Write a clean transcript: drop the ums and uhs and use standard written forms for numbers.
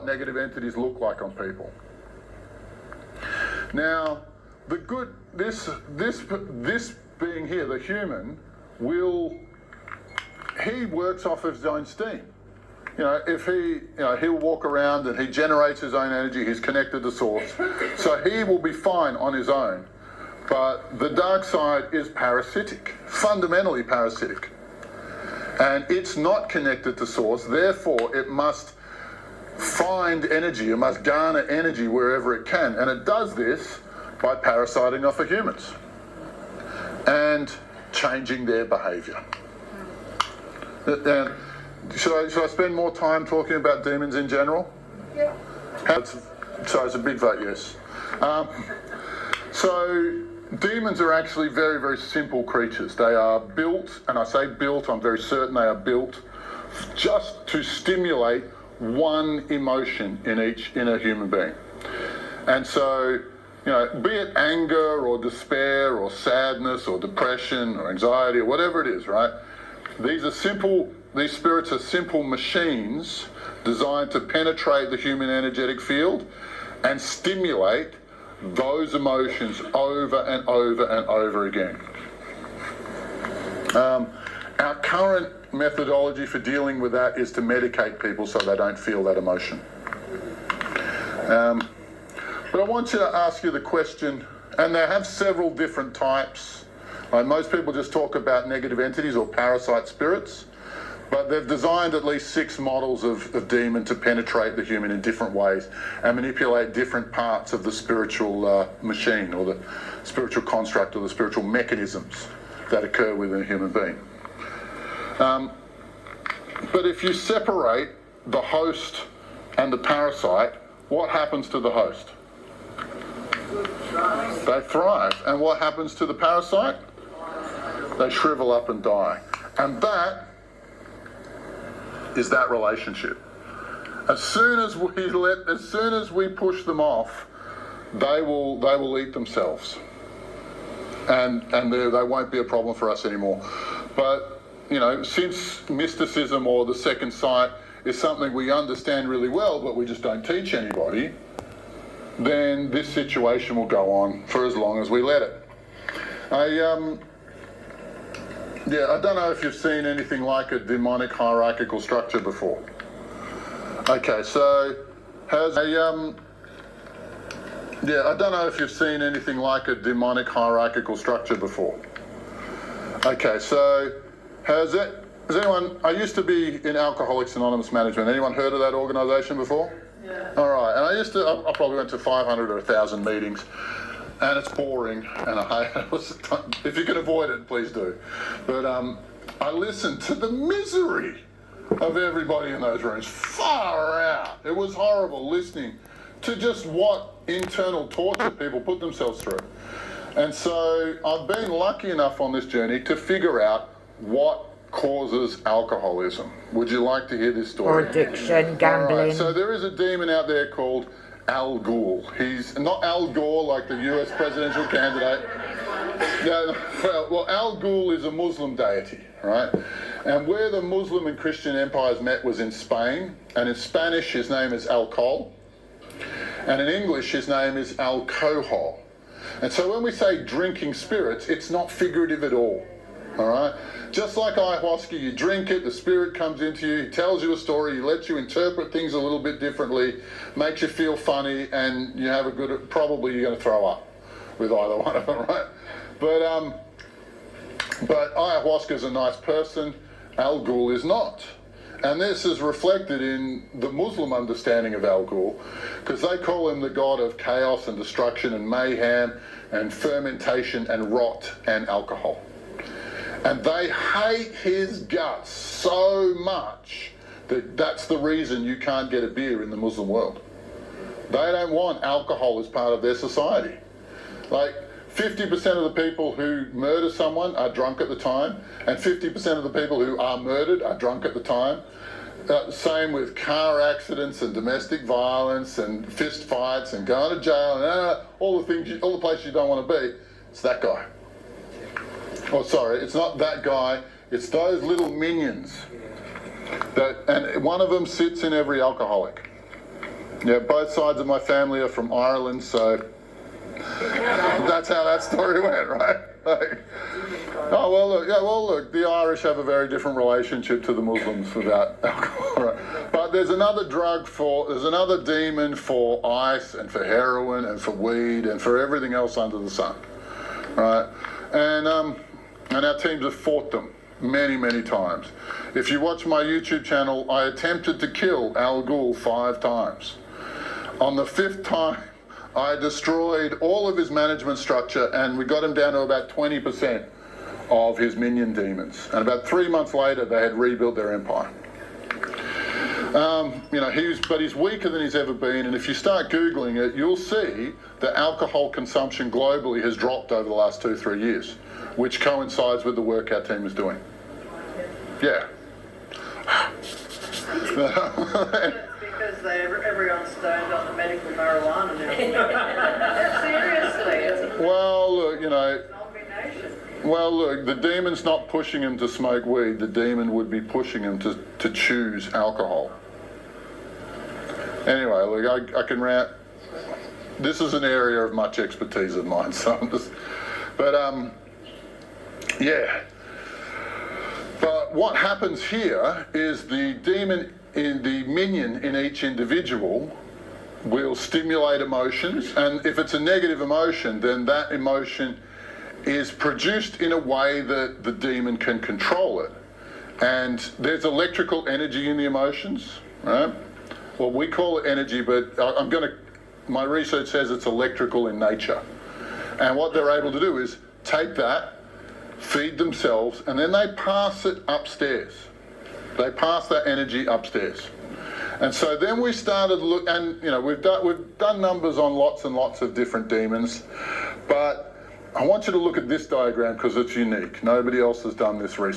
negative entities look like on people. Now, this being here, the human, he works off of his own steam. If he'll walk around and he generates his own energy, he's connected to source, so he will be fine on his own. But the dark side is parasitic, fundamentally parasitic. And it's not connected to source, therefore it must find energy, it must garner energy wherever it can. And it does this by parasiting off of humans and changing their behaviour. And should I spend more time talking about demons in general? Yeah. So it's a big vote, yes. So demons are actually very, very simple creatures. They are built, and I say built, I'm very certain they are built just to stimulate one emotion in a human being. And so, be it anger or despair or sadness or depression or anxiety or whatever it is, right? These spirits are simple machines designed to penetrate the human energetic field and stimulate those emotions over and over and over again. Our current methodology for dealing with that is to medicate people so they don't feel that emotion. But I want to ask you the question, and they have several different types. Most people just talk about negative entities or parasite spirits, but they've designed at least 6 models of demon to penetrate the human in different ways and manipulate different parts of the spiritual machine or the spiritual construct or the spiritual mechanisms that occur within a human being. But if you separate the host and the parasite, what happens to the host? They thrive. And what happens to the parasite? They shrivel up and die. And that is that relationship. As soon as we push them off, they will eat themselves, and they won't be a problem for us anymore. But since mysticism or the second sight is something we understand really well, but we just don't teach anybody, then this situation will go on for as long as we let it. I don't know if you've seen anything like a demonic hierarchical structure before. Okay, so I don't know if you've seen anything like a demonic hierarchical structure before. Okay, so has anyone, I used to be in Alcoholics Anonymous management. Anyone heard of that organisation before? Yeah. All right, and I probably went to 500 or 1,000 meetings. And it's boring, and if you can avoid it, please do. But I listened to the misery of everybody in those rooms, far out. It was horrible listening to just what internal torture people put themselves through. And so I've been lucky enough on this journey to figure out what causes alcoholism. Would you like to hear this story? Or addiction, gambling. Right, so there is a demon out there called Al Ghul. He's not Al Gore, like the US presidential candidate. Well, Al Ghul is a Muslim deity, right? And where the Muslim and Christian empires met was in Spain, and in Spanish his name is alcohol, and in English his name is alcohol. And so when we say drinking spirits, it's not figurative at all. All right? Just like ayahuasca, you drink it, the spirit comes into you, he tells you a story, he lets you interpret things a little bit differently, makes you feel funny, and you have probably you're going to throw up with either one of them, right? But ayahuasca's a nice person, Al Ghul is not. And this is reflected in the Muslim understanding of Al Ghul, because they call him the god of chaos and destruction and mayhem and fermentation and rot and alcohol. And they hate his guts so much that that's the reason you can't get a beer in the Muslim world. They don't want alcohol as part of their society. Like 50% of the people who murder someone are drunk at the time, and 50% of the people who are murdered are drunk at the time. Same with car accidents and domestic violence and fist fights and going to jail and all the places you don't want to be. It's that guy. Oh, sorry, it's not that guy, it's those little minions. And one of them sits in every alcoholic. Yeah, both sides of my family are from Ireland, so that's how that story went, right? Like, oh look, the Irish have a very different relationship to the Muslims about alcohol, right? But there's another demon for ice and for heroin and for weed and for everything else under the sun, right? And our teams have fought them many times. If you watch my YouTube channel, I attempted to kill Al Ghul 5 times. On the 5th time, I destroyed all of his management structure, and we got him down to about 20% of his minion demons. And about 3 months later, they had rebuilt their empire. He's weaker than he's ever been, and if you start Googling it, you'll see that alcohol consumption globally has dropped over the last 2-3 years, which coincides with the work our team is doing. Yeah. Because everyone's stoned on the medical marijuana now. Seriously. Well, look, the demon's not pushing him to smoke weed. The demon would be pushing him to choose alcohol. Anyway, look, I can rant. This is an area of much expertise of mine, so I'm just... yeah. But what happens here is the demon in the minion in each individual will stimulate emotions, and if it's a negative emotion, then that emotion is produced in a way that the demon can control it. And there's electrical energy in the emotions, right? Well, we call it energy, but my research says it's electrical in nature. And what they're able to do is take that, feed themselves, and then they pass it upstairs. They pass that energy upstairs. And so then we started we've done numbers on lots and lots of different demons, but I want you to look at this diagram because it's unique. Nobody else has done this research.